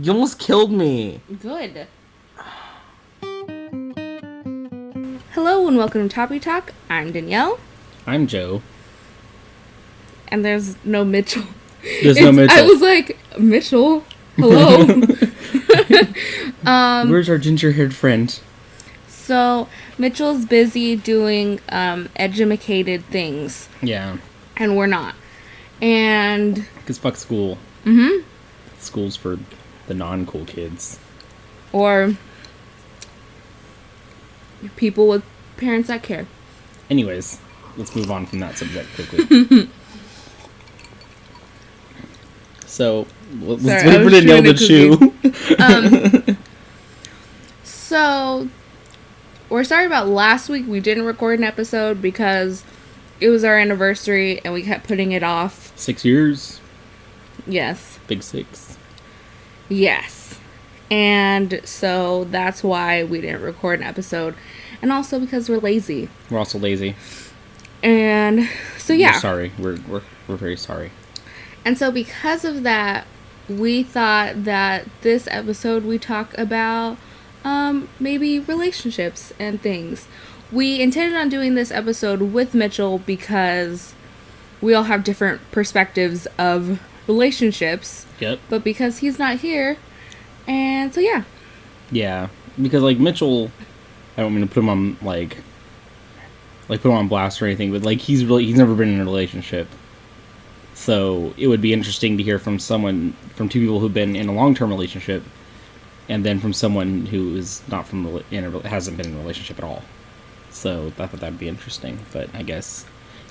You almost killed me. Good. Hello and welcome to Toppy Talk. I'm Danielle. I'm Joe. And there's no Mitchell. There's no Mitchell. I was like, Mitchell? Hello? Where's our ginger-haired friend? So, Mitchell's busy doing edumacated things. Yeah. And we're not. And... Because fuck school. Mm-hmm. School's for the non-cool kids. Or... people with parents that care. Anyways, let's move on from that subject quickly. So, let's wait for Danielle to chew. So, we're sorry about last week. We didn't record an episode because it was our anniversary and we kept putting it off. 6 years. Yes. Big 6. Yes. And so that's why we didn't record an episode. And also because we're lazy. We're also lazy. And so yeah. We're sorry. We're very sorry. And so because of that, we thought that this episode we talk about maybe relationships and things. We intended on doing this episode with Mitchell because we all have different perspectives of relationships. Yep. But because he's not here, and so yeah. Yeah, because like Mitchell, I don't mean to put him on like put him on blast or anything, but like he's never been in a relationship. So it would be interesting to hear from two people who've been in a long-term relationship, and then from someone who is not hasn't been in a relationship at all. So I thought that'd be interesting, but I guess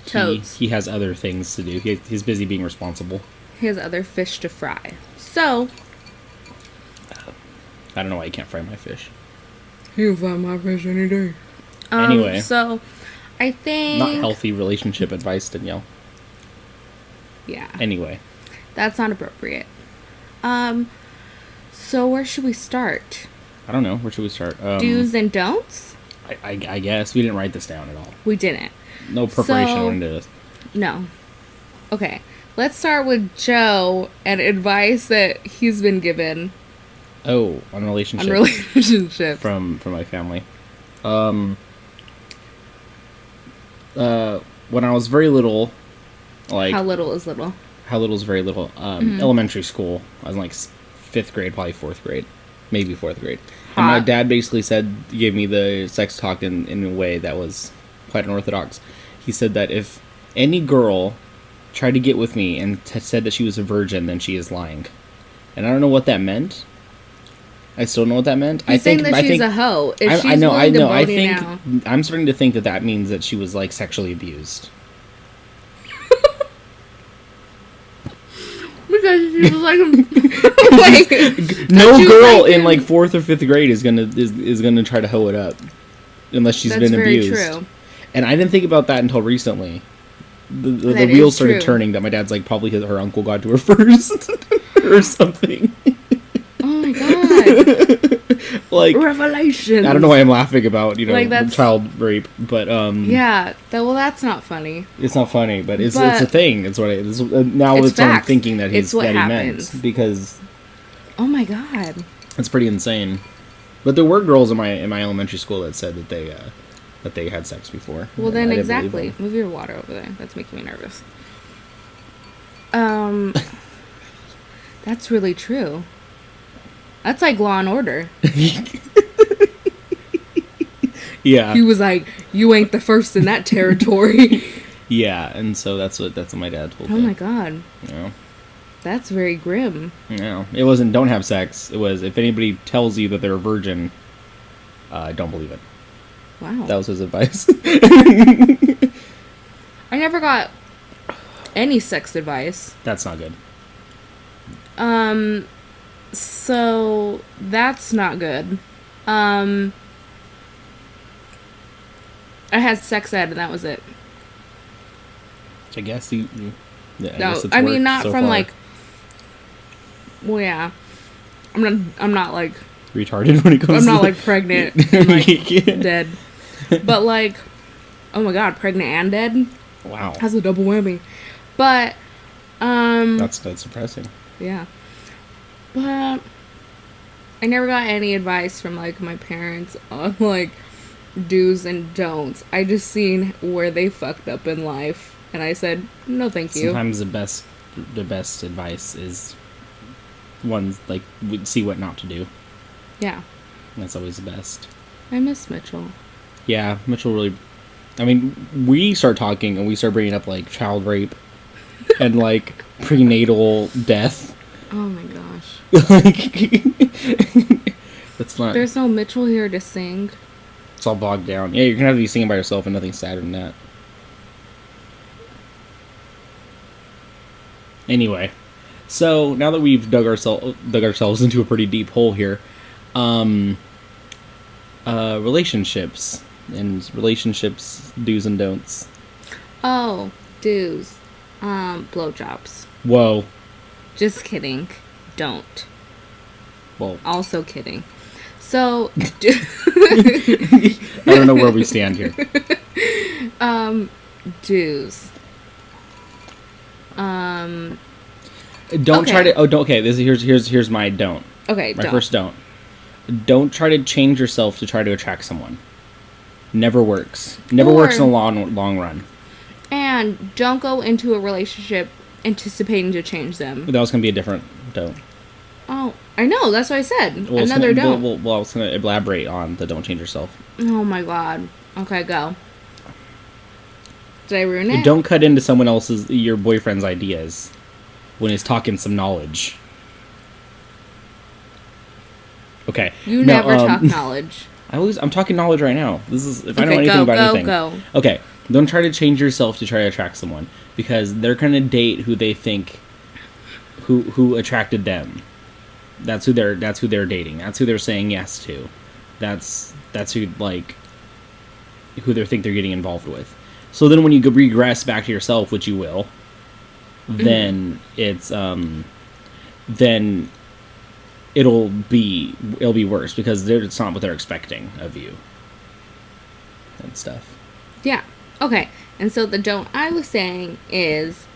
he has other things to do. He's busy being responsible. He has other fish to fry. So I don't know why you can't fry my fish. You can fry my fish any day. Anyway, so I think not healthy relationship advice, Danielle. Yeah. Anyway. That's not appropriate. So where should we start? I don't know. Where should we start? Do's and don'ts? I guess. We didn't write this down at all. We didn't. No preparation into this. No. Okay. Let's start with Joe and advice that he's been given. Oh, on relationships. On relationships. From my family. When I was very little... Like, how little is little? How little is very little. Elementary school. I was in like 5th grade, probably 4th grade. Maybe 4th grade. Hot. And my dad basically gave me the sex talk in a way that was quite unorthodox. He said that if any girl tried to get with me and said that she was a virgin, then she is lying. And I don't know what that meant. I still don't know what that meant. He's saying that she's a hoe. If she's willing to bone you now. I'm starting to think that means that she was like sexually abused. Because she was like no girl in like 4th or 5th grade is gonna try to hoe it up unless she's been abused. That's very true. And I didn't think about that until recently. The wheels started turning that my dad's like probably her uncle got to her first or something. Oh my god! Like revelation. I don't know why I'm laughing about like child rape, but yeah. That's not funny. It's not funny, but it's a thing. It's what it is. Now it's what I'm thinking that he meant because. Oh my god! It's pretty insane. But there were girls in my elementary school that said that they had sex before. Well, then exactly. Move your water over there. That's making me nervous. That's really true. That's like Law and Order. Yeah. He was like, "You ain't the first in that territory." Yeah, and so that's what my dad told me. Oh my god. Yeah. That's very grim. Yeah. It wasn't don't have sex. It was if anybody tells you that they're a virgin, don't believe it. Wow. That was his advice. I never got any sex advice. That's not good. So that's not good. I had sex ed and that was it. I guess I mean not so from far. Like. Well, yeah. I'm not like retarded when it comes. I'm not like pregnant, and, like dead, but like, oh my god, pregnant and dead. Wow, has a double whammy. But that's depressing. Yeah. But I never got any advice from, like, my parents on, like, do's and don'ts. I just seen where they fucked up in life, and I said, no thank you. Sometimes the best advice is ones, like, see what not to do. Yeah. That's always the best. I miss Mitchell. Yeah, Mitchell really... I mean, we start talking, and we start bringing up, like, child rape and, like, prenatal death. Oh, my gosh. That's not... There's no Mitchell here to sing. It's all bogged down. Yeah, you're gonna have to be singing by yourself, and nothing sadder than that. Anyway, so now that we've dug ourselves into a pretty deep hole here, relationships do's and don'ts. Oh, do's. Blowjobs. Whoa. Just kidding. Don't. Well, Also kidding. So, I don't know where we stand here. do's. Don't try to. Oh, don't, okay. Here's my don't. Okay, my first don't. Don't try to change yourself to try to attract someone. Never works. Never works in the long run. And don't go into a relationship anticipating to change them. That was gonna be a different don't. Oh, I know. That's what I said. Well, Another don't. Well, I was gonna elaborate on the don't change yourself. Oh my god. Okay, go. Did I ruin it? Don't cut into your boyfriend's ideas when he's talking some knowledge. Okay. You never talk knowledge. I'm talking knowledge right now. This is if I know Okay, anything about anything. Go. Okay. Don't try to change yourself to try to attract someone, because they're gonna date who they think who attracted them. That's who they're dating. That's who they're saying yes to. That's who they think they're getting involved with. So then when you regress back to yourself, which you will, then it's then it'll be worse, because it's not what they're expecting of you and stuff. Yeah. Okay. And so the don't I was saying is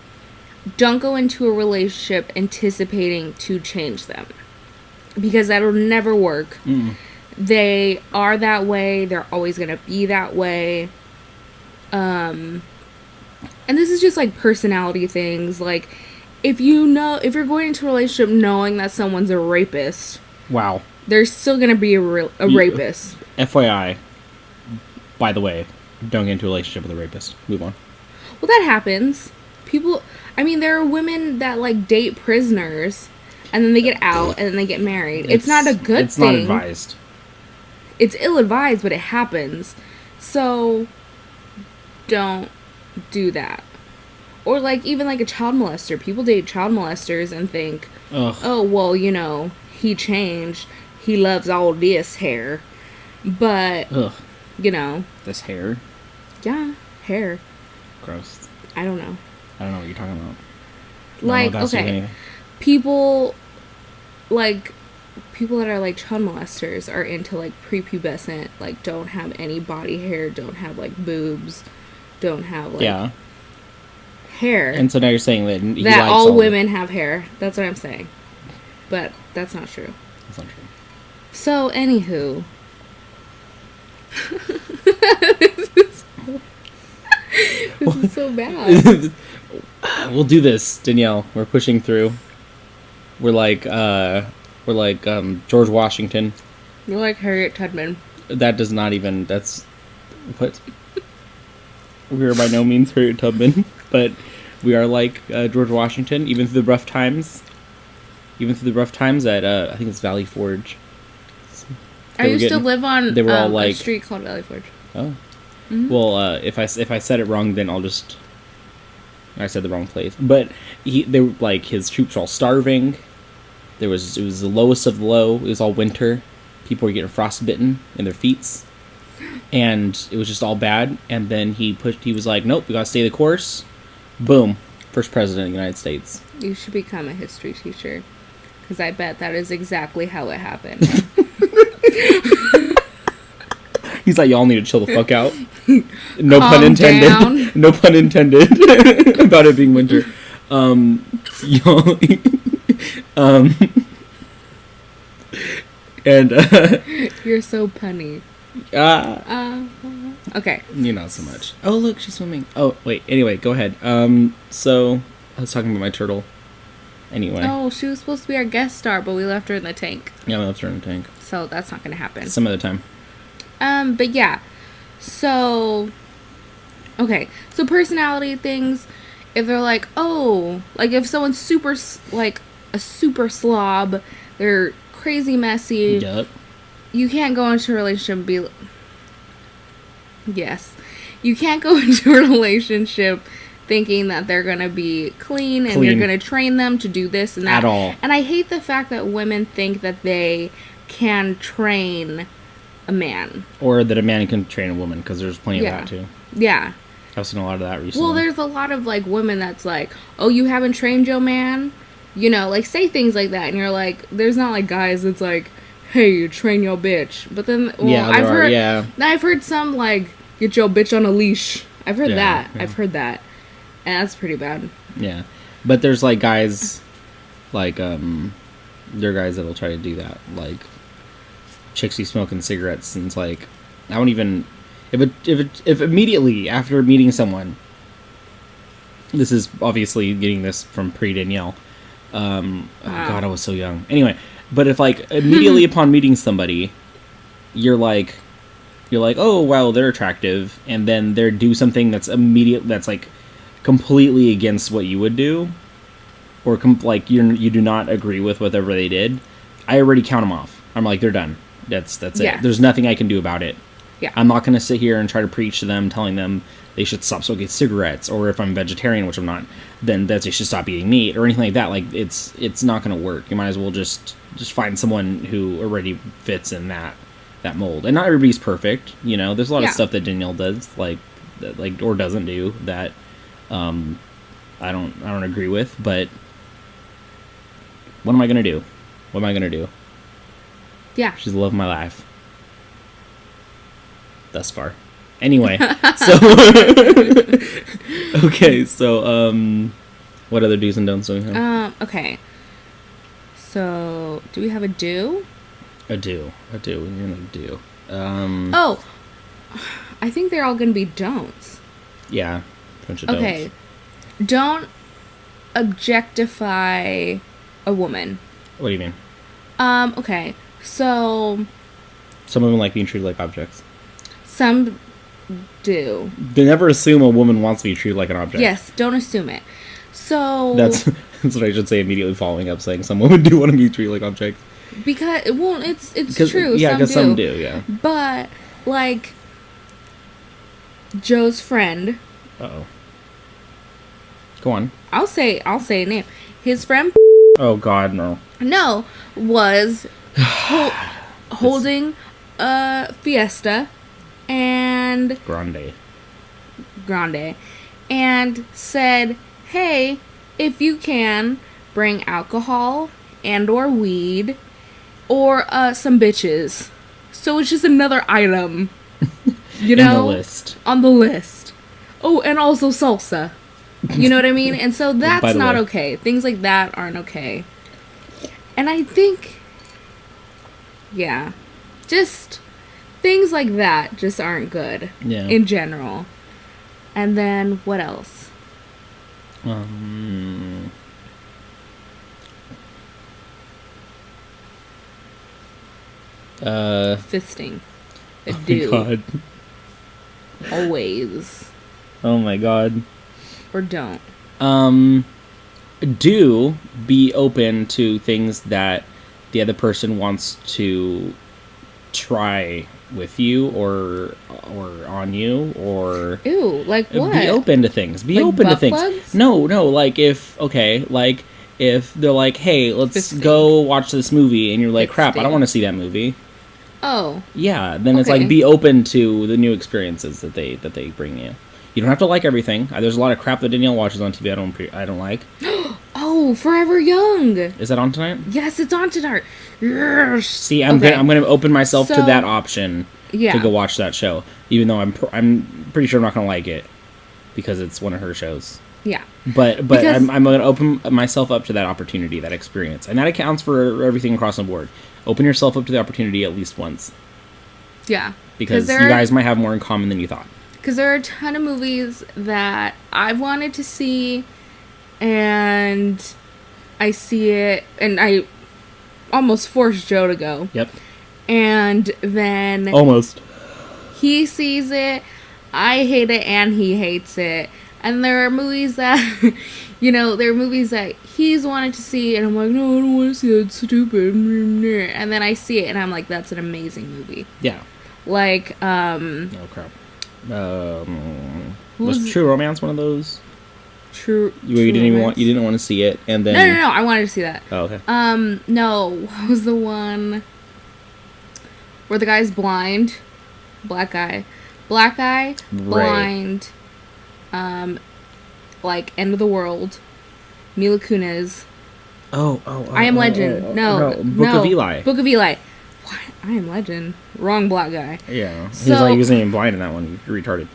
don't go into a relationship anticipating to change them, because that'll never work. They are that way. They're always going to be that way. And this is just like personality things. Like, if you're going into a relationship knowing that someone's a rapist, wow, there's still going to be a rapist. FYI, by the way, don't get into a relationship with a rapist. Move on. Well, that happens. There are women that, like, date prisoners, and then they get out, and then they get married. It's not a good thing. It's not advised. It's ill-advised, but it happens. So, don't do that. Or, like, even, like, a child molester. People date child molesters and think, oh, well, he changed. He loves all this hair. But, This hair? Yeah, hair. Gross. I don't know. I don't know what you're talking about. Like, okay, people that are, like, child molesters are into, like, prepubescent, like, don't have any body hair, don't have, like, boobs, don't have, like, hair. And so now you're saying that he likes all women have hair. That's what I'm saying. But that's not true. That's not true. So, anywho. This is so bad. We'll do this, Danielle. We're pushing through. We're like George Washington. You're like Harriet Tubman. That does not even. That's what. We are by no means Harriet Tubman, but we are like George Washington, even through the rough times. Even through the rough times at I think it's Valley Forge. I used to live on they were all like, a street called Valley Forge. Oh. Mm-hmm. Well, if I said it wrong, then I said the wrong place. But they were like, his troops were all starving. It was the lowest of the low. It was all winter. People were getting frostbitten in their feet, and it was just all bad. And then he was like, nope, we gotta stay the course. Boom, first president of the United States. You should become a history teacher, because I bet that is exactly how it happened. He's like, y'all need to chill the fuck out. No pun intended. Down. No pun intended about it being winter. Y'all. And You're so punny. Okay. You not so much. Oh, look, she's swimming. Oh, wait. Anyway, go ahead. So I was talking about my turtle. Anyway. Oh, she was supposed to be our guest star, but we left her in the tank. Yeah, we left her in the tank. So that's not going to happen. Some other time. But yeah. So, okay. So personality things, if they're like, oh, like if someone's super, like a super slob, they're crazy messy. Yep. You can't go into a relationship and be... Yes. You can't go into a relationship thinking that they're going to be clean and you're going to train them to do this and that. At all. And I hate the fact that women think that they can train a man. Or that a man can train a woman, because there's plenty of that, too. Yeah. I've seen a lot of that recently. Well, there's a lot of, like, women that's like, oh, you haven't trained your man? You know, like, say things like that. And you're like, there's not, like, guys that's like, hey, you train your bitch. But then, well, yeah, I've heard some, like, get your bitch on a leash. I've heard that. Yeah. I've heard that. And that's pretty bad. Yeah. But there's, like, guys, like, there are guys that'll try to do that. Like, chicks be smoking cigarettes, and it's like, I don't even... If immediately after meeting someone... This is obviously getting this from pre-Danielle. Oh, God, I was so young. Anyway, but if, like, immediately upon meeting somebody, you're like, oh, wow, they're attractive, and then they do something that's like, completely against what you would do, or, like, you do not agree with whatever they did, I already count them off. I'm like, they're done. That's it. There's nothing I can do about it. Yeah. I'm not going to sit here and try to preach to them, telling them they should stop smoking cigarettes, or if I'm vegetarian, which I'm not, then that they should stop eating meat, or anything like that. Like, it's not going to work. You might as well just find someone who already fits in that mold. And not everybody's perfect, you know. There's a lot of stuff that Danielle does, like or doesn't do, that I don't agree with. But what am I going to do? What am I going to do? Yeah. She's the love of my life. Thus far. Anyway, so... Okay, so, what other do's and don'ts do we have? Okay. So, do we have a do? A do. We're gonna do. Oh! I think they're all gonna be don'ts. Yeah. Bunch of don'ts. Okay. Don't objectify a woman. What do you mean? Okay. So... Some women like being treated like objects. Some do. They never assume a woman wants to be treated like an object. Yes, don't assume it. So... That's what I should say immediately following up, saying some women do want to be treated like objects. Because, well, it's true. Yeah, because some do, yeah. But, like, Joe's friend... Uh-oh. Go on. I'll say a name. His friend... Oh, God, no. No, was holding a fiesta and... Grande. And said, hey, if you can, bring alcohol and or weed or some bitches. So it's just another item, you know? On the list. Oh, and also salsa. You know what I mean? And so that's not okay. Things like that aren't okay. And I think, yeah, just things like that just aren't good. Yeah. In general. And then what else? Fisting. A do. Oh my God. Always. Oh my God. Or don't. Do be open to things that the other person wants to try with you or on you, or ew, like what? Be open to things. Be like open to things. Plugs? No, like if they're like, hey, let's go watch this movie, and you're like, crap, I don't want to see that movie. Oh. Yeah, then it's like, be open to the new experiences that they bring you. You don't have to like everything. There's a lot of crap that Danielle watches on TV I don't like. Oh, Forever Young. Is that on tonight? Yes, it's on tonight. Yes. See, I'm gonna open myself to that option to go watch that show, even though I'm pretty sure I'm not gonna like it because it's one of her shows. Yeah. But Because- I'm going to open myself up to that opportunity, that experience. And that accounts for everything across the board. Open yourself up to the opportunity at least once. Yeah. Because you guys might have more in common than you thought. Because there are a ton of movies that I've wanted to see, and I see it, and I almost forced Joe to go. Yep. And then Almost. he sees it, I hate it, and he hates it. And there are movies that, there are movies that he's wanted to see, and I'm like, no, I don't want to see it, it's stupid. And then I see it, and I'm like, that's an amazing movie. Yeah. Like, Oh, crap. Was True Romance one of those? You didn't want to see it, and then... No, I wanted to see that. Oh, okay. No, what was the one where the guy's blind? Black guy, blind, like, end of the world, Mila Kunis. Oh, I Am Legend. No, Book of Eli. Book of Eli. What? I Am Legend. Wrong black guy. Yeah. So, he wasn't even blind in that one. You're retarded.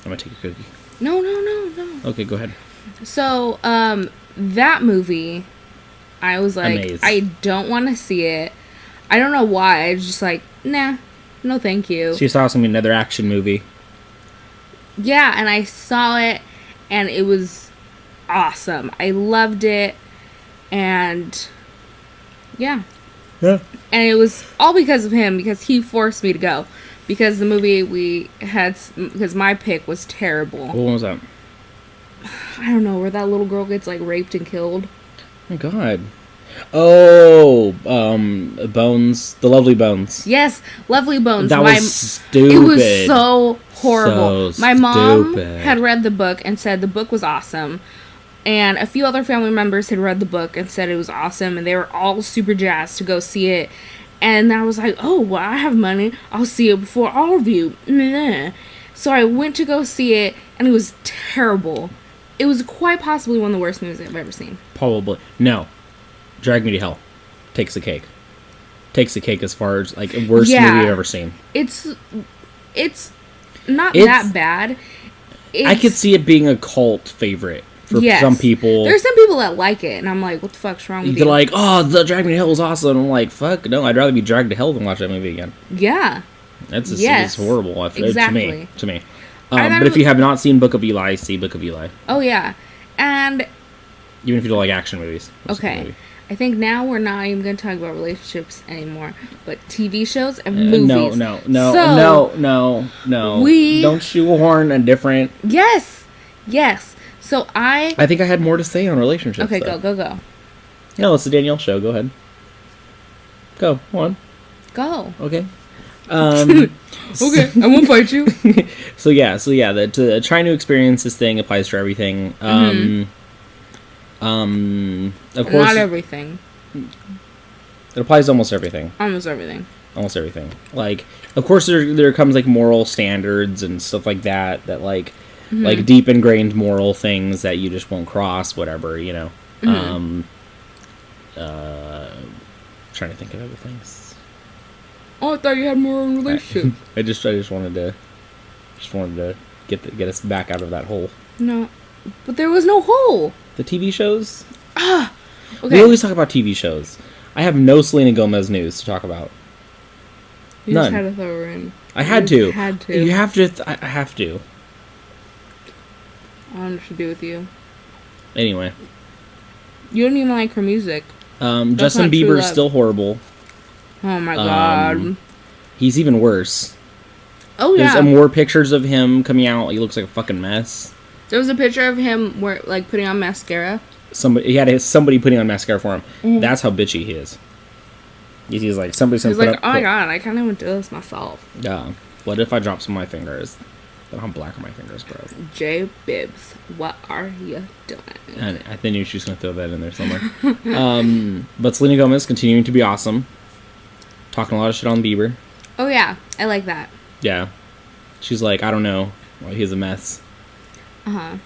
I'm gonna take a cookie. No. Okay, go ahead. So, that movie, I was like, Amazed. I don't want to see it. I don't know why. I was just like, nah, no thank you. She saw some another action movie. Yeah, and I saw it, and it was awesome. I loved it, and yeah. Yeah. And it was all because of him, because he forced me to go. Because the movie because my pick was terrible. What was that? I don't know, where that little girl gets, like, raped and killed. Oh my god. Oh, Bones, The Lovely Bones. Yes, Lovely Bones. That was stupid. It was so horrible. So my mom stupid. had read the book and said the book was awesome. And a few other family members had read the book and said it was awesome. And they were all super jazzed to go see it. And I was like, oh, well, I have money. I'll see it before all of you. So I went to go see it, and it was terrible. It was quite possibly one of the worst movies I've ever seen. Probably. No. Drag Me to Hell. Takes the cake. Takes the cake as far as, like, worst movie I've ever seen. It's not that bad. I could see it being a cult favorite for some people. There's some people that like it, and I'm like, what the fuck's wrong with you? They're like, oh, the Drag Me to Hell was awesome. I'm like, fuck, no, I'd rather be dragged to hell than watch that movie again. Yeah. It's horrible. Exactly. To me. But if you have not seen Book of Eli, see Book of Eli. Oh, yeah. And... even if you don't like action movies. Okay. I think now we're not even going to talk about relationships anymore, but TV shows and movies. No. Don't shoehorn a different... Yes. So I think I had more to say on relationships. Okay, though. go. No, it's the Danielle show. Go ahead. Go on. Go. Okay. Okay, I won't fight you. So yeah, that trying to experience this thing applies to everything. Of course, not everything. It applies to almost everything. Almost everything. Like, of course, there comes like moral standards and stuff like that. That like deep ingrained moral things that you just won't cross. Whatever, you know. Trying to think of other things. Oh, I thought you had more in relationships. I just wanted to get us back out of that hole. No, but there was no hole. The TV shows? Okay. We always talk about TV shows. I have no Selena Gomez news to talk about. You None. just had to throw her in. I had to. You have to. I have to. I don't know what to do with you. Anyway. You don't even like her music. Justin Bieber's still horrible. Oh my god. He's even worse. Oh yeah. There's more pictures of him coming out. He looks like a fucking mess. There was a picture of him putting on mascara. He had somebody putting on mascara for him. Mm. That's how bitchy he is. He's like, somebody's gonna put like, oh my god, I can't even do this myself. Yeah. What if I drop some of my fingers? Look how black are my fingers, bro. J Bibbs, what are you doing? I knew she was gonna throw that in there somewhere. But Selena Gomez continuing to be awesome. Talking a lot of shit on Bieber. Oh yeah, I like that. Yeah. She's like, I don't know. Well, he's a mess. Uh-huh.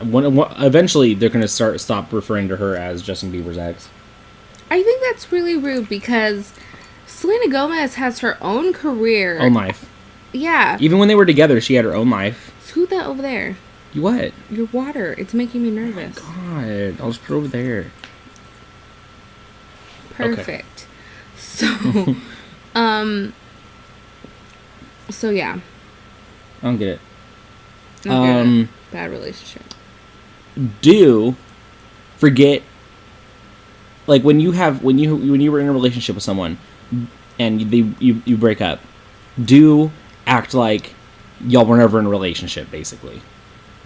Eventually, they're going to stop referring to her as Justin Bieber's ex. I think that's really rude because Selena Gomez has her own career. Own life. Yeah. Even when they were together, she had her own life. So who's that over there? What? Your water. It's making me nervous. Oh my God. I'll just put it over there. Perfect. Okay. So yeah. I don't get it. Bad relationship. Forget, like, when you were in a relationship with someone and you break up, act like y'all were never in a relationship, basically.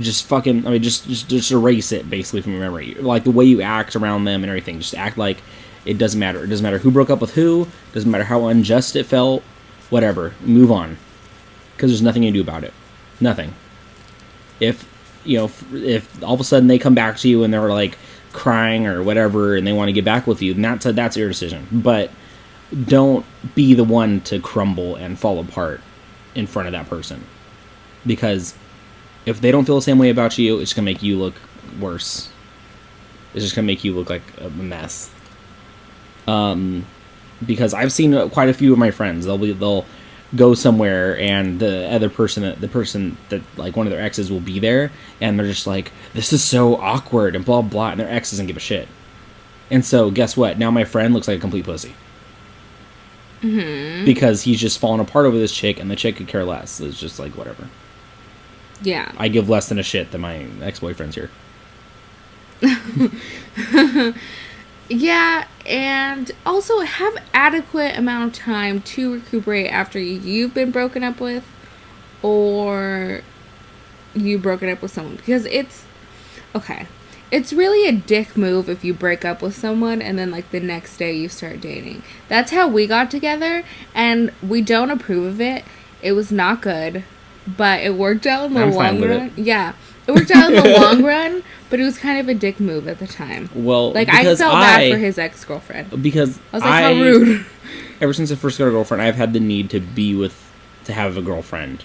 Just fucking, I mean, just erase it, basically, from your memory. Like, the way you act around them and everything, just act like it doesn't matter. It doesn't matter who broke up with who, doesn't matter how unjust it felt, whatever. Move on. Because there's nothing you can do about it. Nothing. If all of a sudden they come back to you and they're, like, crying or whatever and they want to get back with you, then that's your decision. But don't be the one to crumble and fall apart in front of that person. Because if they don't feel the same way about you, it's going to make you look worse. It's just going to make you look like a mess. Because I've seen quite a few of my friends. They'll go somewhere and the person that like one of their exes will be there, and they're just like, this is so awkward and blah blah, and their ex doesn't give a shit. And so guess what? Now my friend looks like a complete pussy. Mm-hmm. Because he's just fallen apart over this chick, and the chick could care less. It's just like, whatever. Yeah. I give less than a shit than my ex-boyfriends here. Yeah, and also have adequate amount of time to recuperate after you've been broken up with, or you've broken up with someone. Because it's really a dick move if you break up with someone and then, like, the next day you start dating. That's how we got together, and we don't approve of it. It was not good, but it worked out in the long run. Yeah, it worked out in the long run, but it was kind of a dick move at the time. Well, like, I felt bad for his ex-girlfriend. Because I was like, how rude. Ever since I first got a girlfriend, I've had the need to have a girlfriend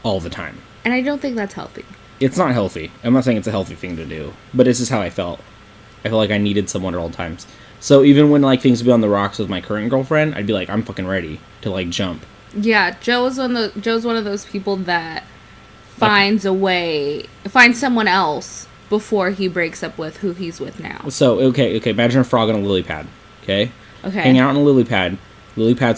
all the time. And I don't think that's healthy. It's not healthy. I'm not saying it's a healthy thing to do, but it's just how I felt. I felt like I needed someone at all times. So even when, like, things would be on the rocks with my current girlfriend, I'd be like, I'm fucking ready to, like, jump. Yeah, Joe's one of those people that finds someone else before he breaks up with who he's with now. So, okay, imagine a frog on a lily pad, okay? Okay. Hang out on a lily pad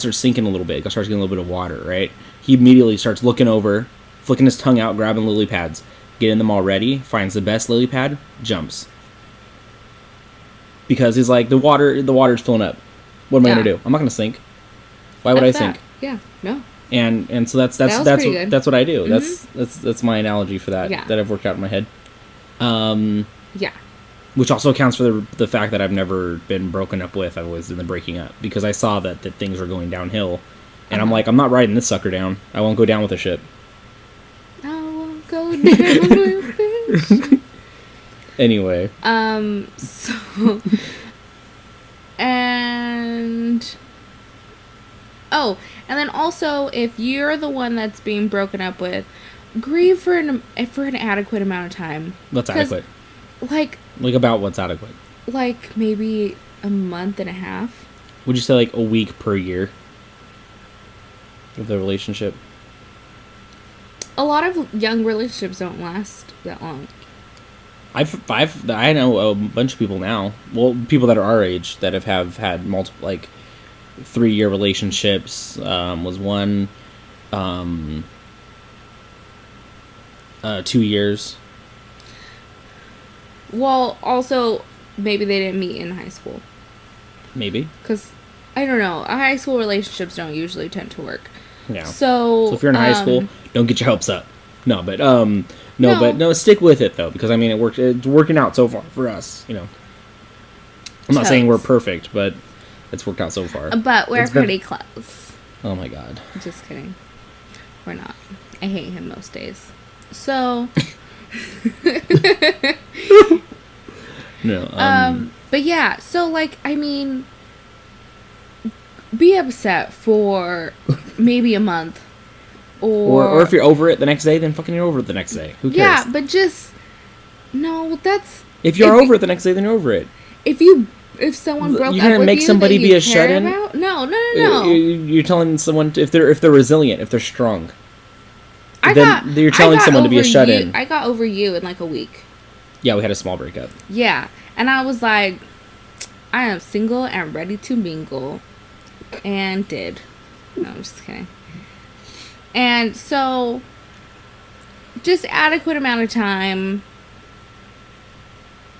starts sinking a little bit, it starts getting a little bit of water, right? He immediately starts looking over, flicking his tongue out, grabbing lily pads, getting them all ready, finds the best lily pad, jumps. Because he's like, the water's filling up. What am I gonna do? I'm not gonna sink. Why would I sink? Yeah, no. And so that's what I do. Mm-hmm. That's my analogy for that. Yeah. That I've worked out in my head. Yeah. Which also accounts for the fact that I've never been broken up with. I was in the breaking up because I saw that things were going downhill, and I'm like, I'm not riding this sucker down. I won't go down with a ship. I won't go down with a ship. Anyway. So. And. Oh, and then also, if you're the one that's being broken up with, grieve for an adequate amount of time. What's adequate? Like about what's adequate? Like maybe a month and a half. Would you say like a week per year of the relationship? A lot of young relationships don't last that long. I know a bunch of people now. Well, people that are our age that have had multiple, like, 3-year relationships. Was one 2 years. Well, also, maybe they didn't meet in high school. Maybe. Because, I don't know, high school relationships don't usually tend to work. Yeah. So if you're in high school, don't get your hopes up. No, but stick with it, though, because, I mean, it's working out so far for us, you know. I'm not saying we're perfect, but it's worked out so far. But we're pretty close. Oh, my God. Just kidding. We're not. I hate him most days. So... No. But yeah, so, like, I mean, be upset for maybe a month. Or if you're over it the next day, then fucking you're over it the next day. Who cares? Yeah, but just... No, that's... If you're over it the next day, then you're over it. If someone broke up with you, you're gonna make somebody be a shut-in? No. You're telling someone if they're resilient, if they're strong. you're telling someone to be a shut-in. I got over you in like a week. Yeah, we had a small breakup. Yeah, and I was like, I am single and ready to mingle, and did. No, I'm just kidding. And so, just adequate amount of time.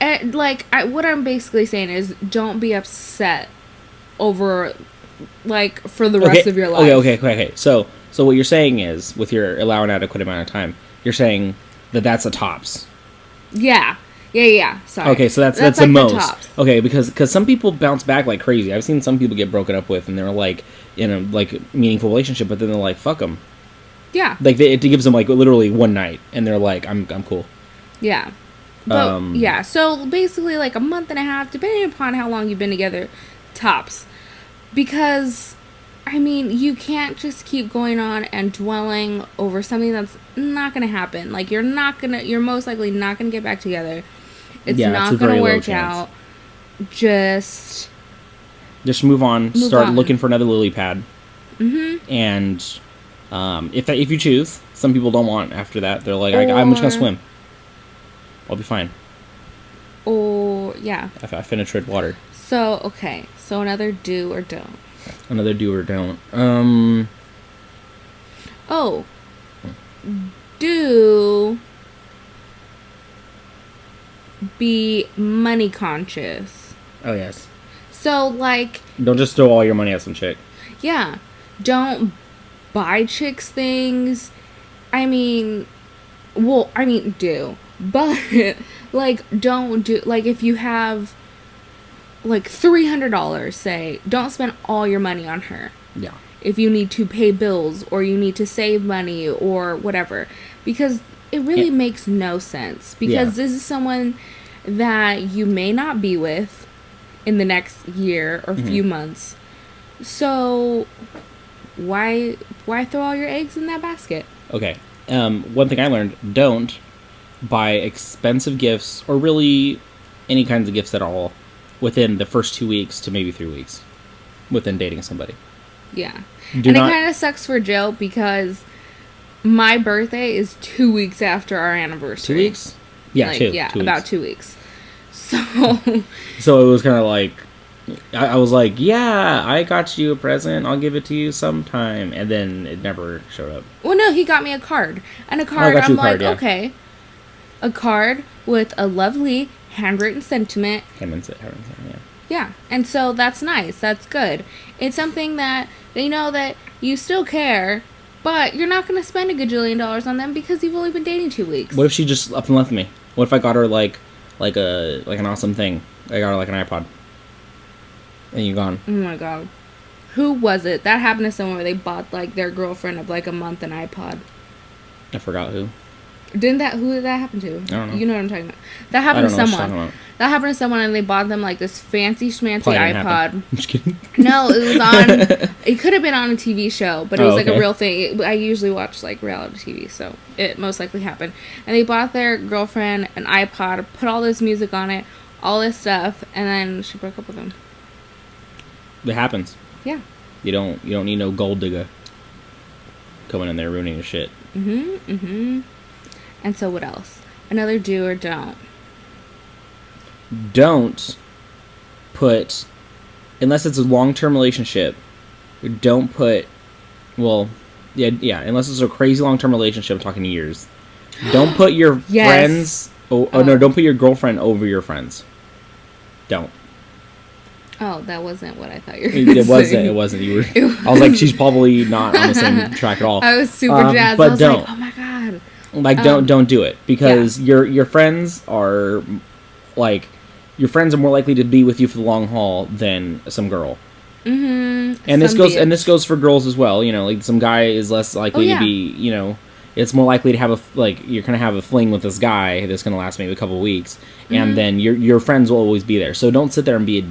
And like, what I'm basically saying is, don't be upset over, like, for the rest of your life. Okay. So what you're saying is, with your allow an adequate amount of time, you're saying that that's a tops. Yeah. Sorry. Okay, so that's like the most. Tops. Okay, because some people bounce back like crazy. I've seen some people get broken up with, and they're like in a like meaningful relationship, but then they're like, "Fuck them." Yeah. Like it gives them like literally one night, and they're like, "I'm cool." Yeah. But yeah, so basically like a month and a half, depending upon how long you've been together, tops. Because I mean, you can't just keep going on and dwelling over something that's not going to happen. Like, you're most likely not going to get back together. It's not going to work out. Just move on. Start looking for another lily pad. Mm-hmm. And if you choose, some people don't want after that. They're like, I'm just going to swim. I'll be fine. Or, yeah. I finna tread water. So, okay. So, another do or don't. Another do or don't. Do be money conscious. Oh, yes. So, like... Don't just throw all your money at some chick. Yeah. Don't buy chicks things. Do. But, like, don't do... Like, if you have... like $300, say, don't spend all your money on her. Yeah. If you need to pay bills or you need to save money or whatever, because it really makes no sense. Because this is someone that you may not be with in the next year or few months. So why throw all your eggs in that basket? Okay. One thing I learned: don't buy expensive gifts or really any kinds of gifts at all within the first 2 weeks to maybe 3 weeks within dating somebody. Yeah. It kind of sucks for Jill because my birthday is 2 weeks after our anniversary. 2 weeks? Yeah, like, 2. Yeah, 2 about weeks. 2 weeks. So... So it was kind of like... I was like, yeah, I got you a present. I'll give it to you sometime. And then it never showed up. Well, no, he got me a card. And a card, I'm like, okay. A card with a lovely... handwritten sentiment. Yeah. And so that's nice. That's good. It's something that they know that you still care, but you're not going to spend a gajillion dollars on them because you've only been dating 2 weeks. What if she just up and left me? What if I got her like an awesome thing? I got her like an iPod. And you're gone. Oh my god. Who was it? That happened to someone where they bought like their girlfriend of like a month an iPod. I forgot who. Who did that happen to? I don't know. You know what I'm talking about. That happened to someone. That happened to someone and they bought them like this fancy schmancy iPod. I'm just kidding. No, it was on... It could have been on a TV show, but it was like a real thing. I usually watch like reality TV, so it most likely happened. And they bought their girlfriend an iPod, put all this music on it, all this stuff, and then she broke up with him. It happens. Yeah. You don't need no gold digger coming in there ruining your shit. And so what else? Another do or don't. Don't put, unless it's a long-term relationship, don't put, unless it's a crazy long-term relationship, I'm talking years. Don't put your friends, don't put your girlfriend over your friends. Don't. Oh, that wasn't what I thought you were going to say. It wasn't. I was like, she's probably not on the same track at all. I was super jazzed. But I was don't. like, oh my god. Like, don't do it. Because your friends are, like, your friends are more likely to be with you for the long haul than some girl. Mm-hmm. And this goes for girls as well. You know, like, some guy is less likely to be, you know, it's more likely to have you're going to have a fling with this guy that's going to last maybe a couple of weeks. Mm-hmm. And then your friends will always be there. So don't sit there and be,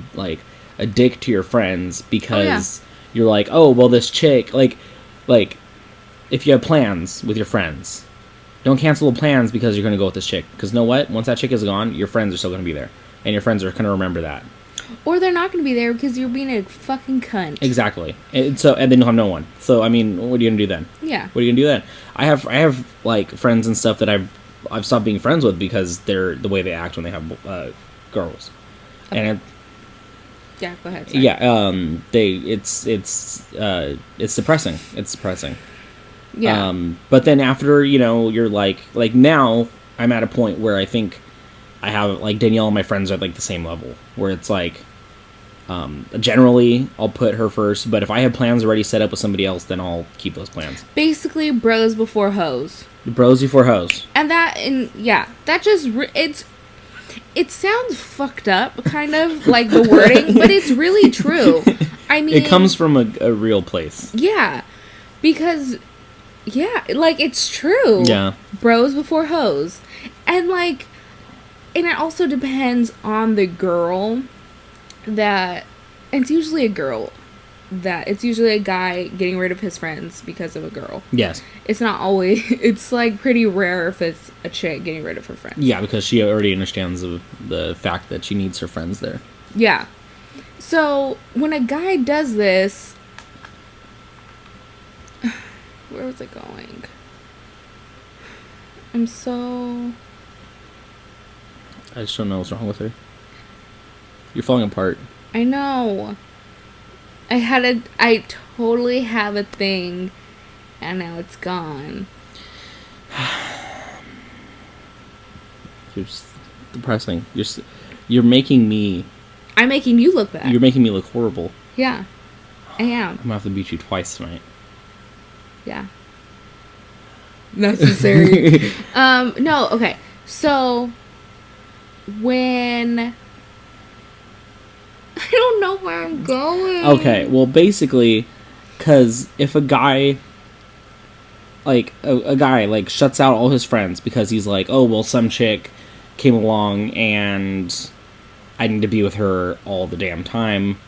a dick to your friends because you're like, oh, well, this chick, like, if you have plans with your friends, don't cancel the plans because you're going to go with this chick. Because you know what? Once that chick is gone, your friends are still going to be there. And your friends are going to remember that. Or they're not going to be there because you're being a fucking cunt. Exactly. And then you'll have no one. So, I mean, what are you going to do then? Yeah. What are you going to do then? I have, like, friends and stuff that I've stopped being friends with because they're the way they act when they have girls. Okay. And yeah, go ahead. Sorry. yeah, it's depressing. It's depressing. Yeah. But then after, you're like now I'm at a point where I think I have, like, Danielle and my friends are, like, the same level, where it's like, generally I'll put her first, but if I have plans already set up with somebody else, then I'll keep those plans. Basically, bros before hoes. Bros before hoes. And that just, it sounds fucked up, kind of, like the wording, but it's really true. I mean... It comes from a real place. Yeah. Because, yeah, like, it's true. Yeah. Bros before hoes. And, like... And it also depends on the girl that... It's usually a girl that... It's usually a guy getting rid of his friends because of a girl. Yes. It's not always... It's, like, pretty rare if it's a chick getting rid of her friends. Yeah, because she already understands the fact that she needs her friends there. Yeah. So, when a guy does this... Where was it going? I'm so... I just don't know what's wrong with her. You're falling apart. I know. I totally have a thing, and now it's gone. You're just depressing. You're making me... I'm making you look bad. You're making me look horrible. Yeah. I am. I'm gonna have to beat you twice tonight. Yeah. Necessary. No, okay. So... When... I don't know where I'm going. Okay, well, basically, because if a guy, like, a guy, like, shuts out all his friends because he's like, oh, well, some chick came along and I need to be with her all the damn time.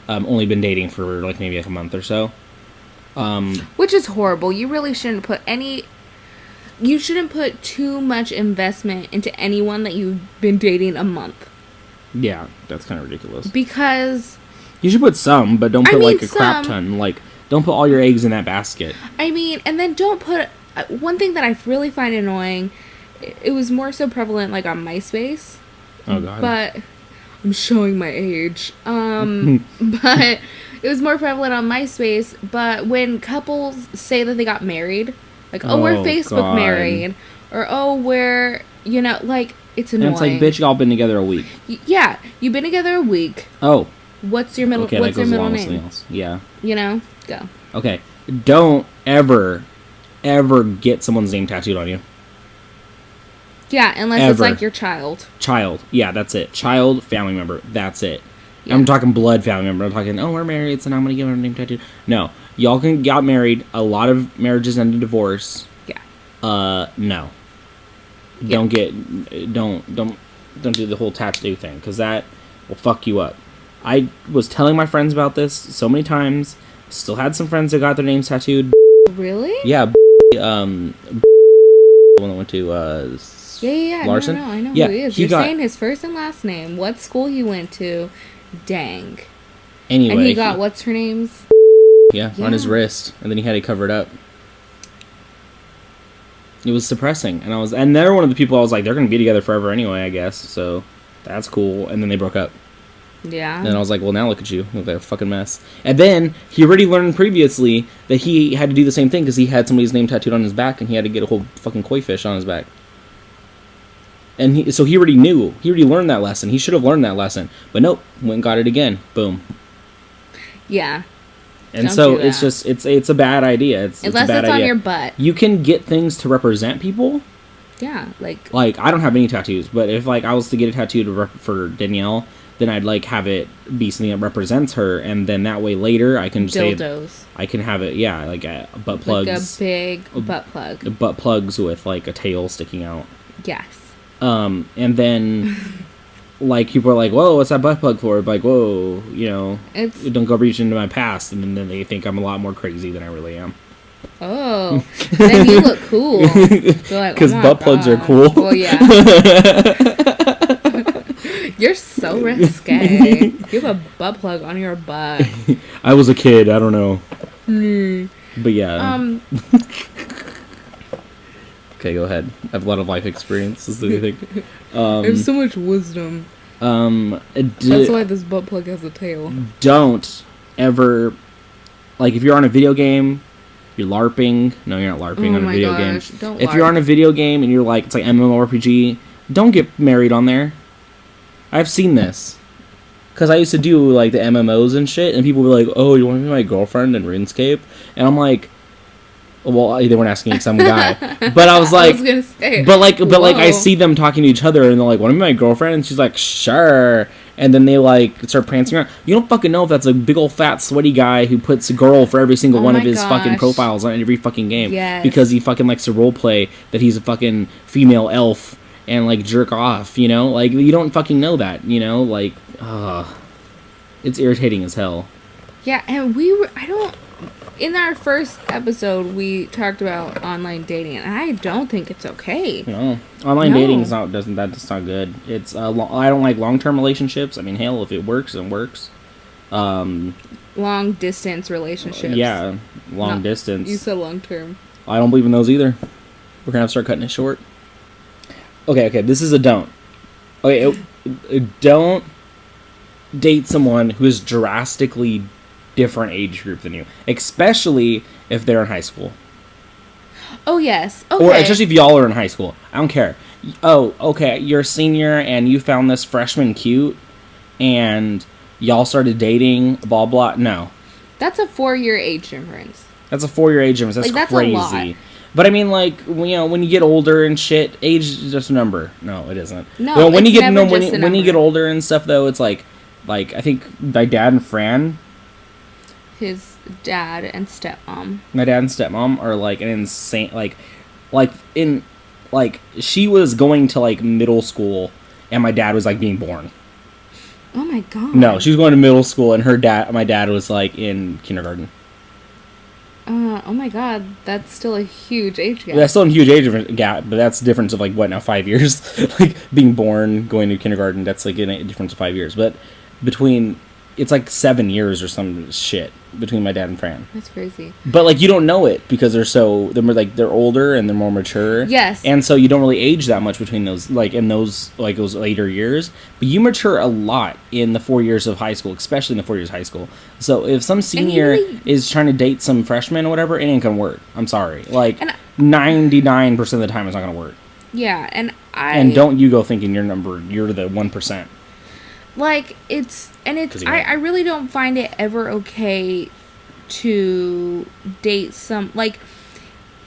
Only been dating for, like, maybe like a month or so. Which is horrible. You really shouldn't put You shouldn't put too much investment into anyone that you've been dating a month. Yeah, that's kind of ridiculous. Because... You should put some, but don't put, like, a crap ton. Like, don't put all your eggs in that basket. I mean, and then don't put... One thing that I really find annoying, it was more so prevalent, like, on MySpace. Oh, God. But... I'm showing my age. But it was more prevalent on MySpace, but when couples say that they got married... Like, oh, we're Facebook God. Married. Or, oh, we're, like, it's annoying. And it's like, bitch, y'all been together a week. Yeah, you've been together a week. Oh. What's your middle, okay, what's your middle name? Else. Yeah. Go. Okay. Don't ever get someone's name tattooed on you. Yeah, unless it's like your child. Child. Yeah, that's it. Child, family member. That's it. Yeah. I'm talking blood family member. I'm talking, oh, we're married, so now I'm going to get our name tattooed. No. Y'all got married. A lot of marriages end in divorce. Yeah. No. Yeah. Don't do the whole tattoo thing, because that will fuck you up. I was telling my friends about this so many times. Still had some friends that got their names tattooed. Really? Yeah. One that went to Yeah. Larson. No, I know yeah, who he is. You're saying his first and last name, what school he went to. Dang. Anyway. And he got what's her name's? Yeah, on his wrist, and then he had it covered up. It was suppressing, and they're one of the people I was like, they're gonna be together forever anyway, I guess. So that's cool. And then they broke up. Yeah. And I was like, well, now look at you, you look like a fucking mess. And then he already learned previously that he had to do the same thing because he had somebody's name tattooed on his back, and he had to get a whole fucking koi fish on his back. And so he already knew. He already learned that lesson. He should have learned that lesson, but nope, went and got it again. Boom. Yeah. And so it's just it's a bad idea. It's unless a bad it's idea. on your butt. You can get things to represent people. Yeah, like I don't have any tattoos, but if like I was to get a tattoo for Danielle, then I'd like have it be something that represents her, and then that way later I can dildos. say I can have it, yeah, like butt plugs, like a big butt plug, butt plugs with like a tail sticking out. Yes. And then. Like, people are like, whoa, what's that butt plug for? Like, whoa, don't go reach into my past. And then they think I'm a lot more crazy than I really am. Oh, then you look cool. Because butt plugs are cool. Well, yeah. You're so risque. You have a butt plug on your butt. I was a kid. I don't know. But yeah. Okay, go ahead. I have a lot of life experience. Is the thing. I have so much wisdom. That's why this butt plug has a tail. Don't ever, like, if you're on a video game, you're LARPing. No, you're not LARPing on a video game. Don't if LARP. you're on a video game and you're like, it's like MMORPG, don't get married on there. I've seen this. Because I used to do, like, the MMOs and shit, and people were like, oh, you want to be my girlfriend in RuneScape? And I'm like, well, they weren't asking me because I'm a guy. But I was like, I was gonna say, but I see them talking to each other, and they're like, want to be my girlfriend? And she's like, sure. And then they, like, start prancing around. You don't fucking know if that's a big old fat sweaty guy who puts a girl for every single one of his fucking profiles on every fucking game. Yes. Because he fucking likes to roleplay that he's a fucking female elf and, like, jerk off, you know? Like, you don't fucking know that, you know? Like, it's irritating as hell. Yeah, and in our first episode, we talked about online dating, and I don't think it's okay. No, online dating is that's not good. It's I don't like long-term relationships. I mean, hell, if it works, it works. Long distance relationships. Yeah, long distance. You said long term. I don't believe in those either. We're gonna have to start cutting it short. Okay, this is a don't. Okay, don't date someone who is drastically different age group than you, especially if they're in high school. Oh yes, okay. Or especially if y'all are in high school. I don't care. Oh, okay, you're a senior and you found this freshman cute, and y'all started dating. Blah blah. No, that's a 4-year age difference. That's a 4-year age difference. That's crazy. A lot. But I mean, like, you know, when you get older and shit, age is just a number. No, it isn't. No, well, when it's you never get just a number. when you get older and stuff, though, it's like I think my dad and Fran. His dad and stepmom. My dad and stepmom are like an insane, she was going to like middle school and my dad was like being born. Oh my god. No, she was going to middle school and my dad was like in kindergarten. Oh my god, that's still a huge age gap. That's still a huge age gap, but that's a difference of like what now, 5 years? Like being born, going to kindergarten, that's like a difference of 5 years. But it's like 7 years or some shit between my dad and Fran. That's crazy. But like you don't know it because they're older and they're more mature. Yes. And so you don't really age that much between those those later years. But you mature a lot in the 4 years of high school, especially in the 4 years of high school. So if some senior is trying to date some freshman or whatever, it ain't gonna work. I'm sorry. Like 99% of the time it's not gonna work. Yeah, and don't you go thinking you're the 1%. Like, I really don't find it ever okay to date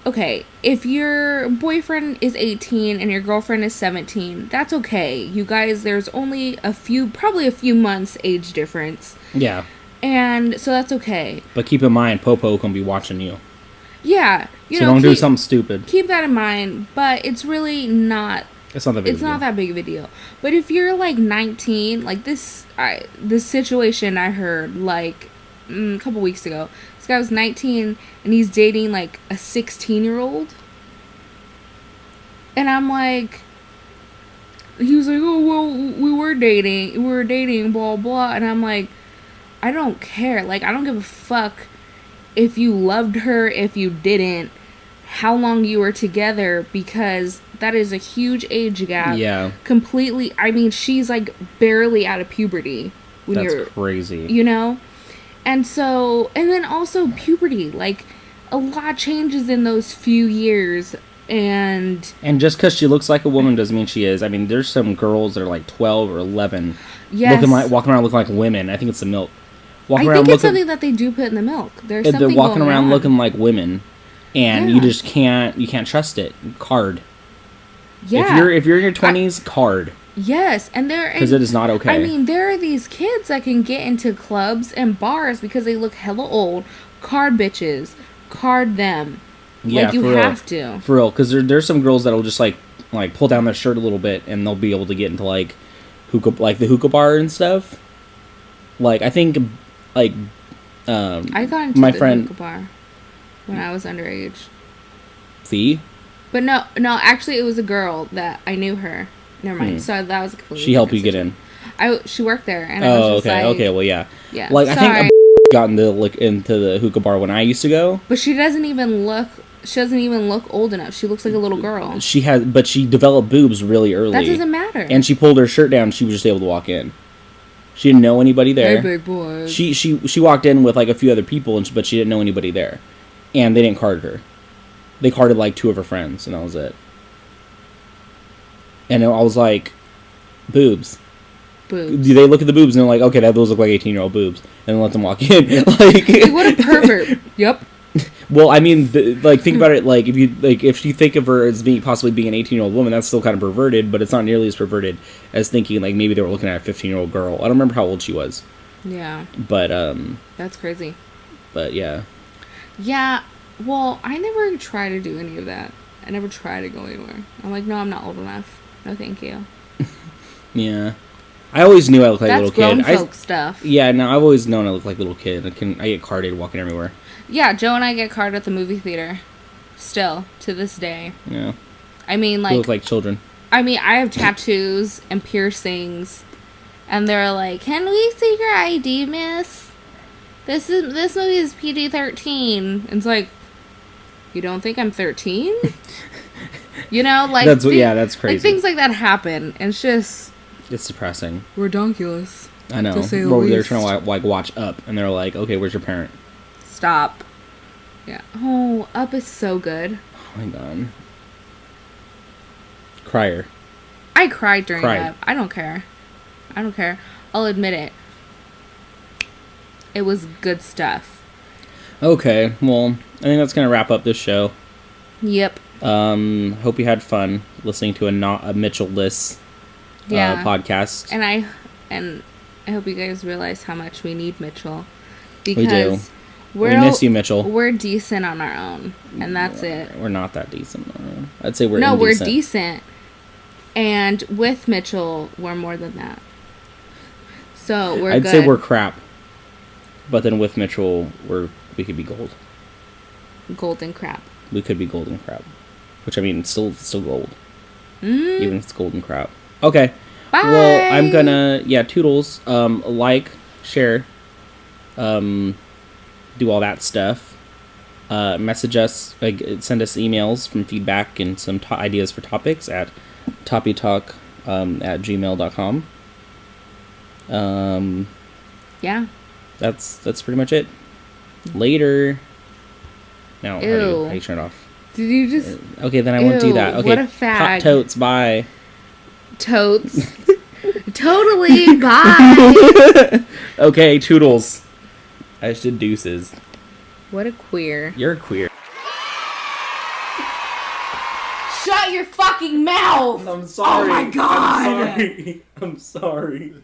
okay, if your boyfriend is 18 and your girlfriend is 17, that's okay. You guys, there's only probably a few months age difference. Yeah. And so that's okay. But keep in mind, Popo can be watching you. Yeah. So don't do something stupid. Keep that in mind, but it's really not... It's not that big. It's not that big of a deal. But if you're like 19, like this situation I heard like a couple weeks ago. This guy was 19 and he's dating like a 16-year-old. And I'm like, he was like, oh well, we were dating, blah blah. And I'm like, I don't care. Like, I don't give a fuck if you loved her, if you didn't, how long you were together, because that is a huge age gap. Yeah. Completely. I mean, she's like barely out of puberty. That's crazy. You know? And then also puberty. Like, a lot changes in those few years. And just because she looks like a woman doesn't mean she is. I mean, there's some girls that are like 12 or 11. Yes. Walking around looking like women. I think it's the milk. I think it's something that they do put in the milk. They're walking around looking like women. And you just can't trust it. Card. Yeah. If you're in your 20s, card. Yes, because it is not okay. I mean, there are these kids that can get into clubs and bars because they look hella old. Card bitches, card them. Yeah, like you have to. For real, because there's some girls that'll just like pull down their shirt a little bit and they'll be able to get into the hookah bar and stuff. Like I think I got into the hookah bar when I was underage. See? But no, actually it was a girl that I knew her. Never mind. So that was a completely She helped you get in. She worked there, and I was just okay, like, okay, well, yeah. yeah. Like, Sorry. I think got into the hookah bar when I used to go. But she doesn't even look old enough. She looks like a little girl. But she developed boobs really early. That doesn't matter. And she pulled her shirt down. She was just able to walk in. She didn't know anybody there. Hey, big boys. She walked in with like a few other people, but she didn't know anybody there, and they didn't card her. They carded like 2 of her friends, and that was it. And I was like, boobs. Boobs. They look at the boobs and they're like, okay, those look like 18-year-old boobs, and then let them walk in. Like, what a pervert. Yep. Well, I mean, think about it. Like, if you think of her as possibly being an 18-year-old woman, that's still kind of perverted, but it's not nearly as perverted as thinking like maybe they were looking at a 15-year-old girl. I don't remember how old she was. Yeah. But that's crazy. But yeah. Yeah. Well, I never try to do any of that. I never try to go anywhere. I'm like, no, I'm not old enough. No, thank you. Yeah. I always knew I looked like a little kid. That's grown folk stuff. Yeah, no, I've always known I look like a little kid. I get carded walking everywhere. Yeah, Joe and I get carded at the movie theater. Still, to this day. Yeah. I mean, like... We look like children. I mean, I have tattoos and piercings. And they're like, can we see your ID, miss? This movie is PG-13. It's like, you don't think I'm 13? You know, like... That's crazy. Like, things like that happen. And it's just... It's depressing. Redonkulous. I know. They're trying to like watch Up, and they're like, okay, where's your parent? Stop. Yeah. Oh, Up is so good. Oh my god. Crier. I cried during Up. I don't care. I'll admit it. It was good stuff. Okay, well, I think that's gonna wrap up this show. Yep. Hope you had fun listening to a Mitchell-less podcast. And I hope you guys realize how much we need Mitchell. Because we do. We miss you, Mitchell. We're decent on our own, and that's it. We're not that decent on our own. I'd say we're indecent. we're decent. And with Mitchell, we're more than that. So we're good. I'd say we're crap. But then with Mitchell, we could be gold. Golden crap. We could be golden crap. Which, I mean, it's still gold. Even if it's golden crap. Okay. Bye. Well, I'm gonna... Yeah, toodles. Like, share. Do all that stuff. Message us. Send us emails from feedback and some ideas for topics at toppytalk at gmail.com. Yeah. That's pretty much it. Later. No, how do you turn it off? Did you just... Okay, then I won't do that. Okay, what a fag. Hot totes, bye. Totes. Totally, bye. Okay, toodles. I just did deuces. What a queer. You're a queer. Shut your fucking mouth! I'm sorry. Oh my god! I'm sorry.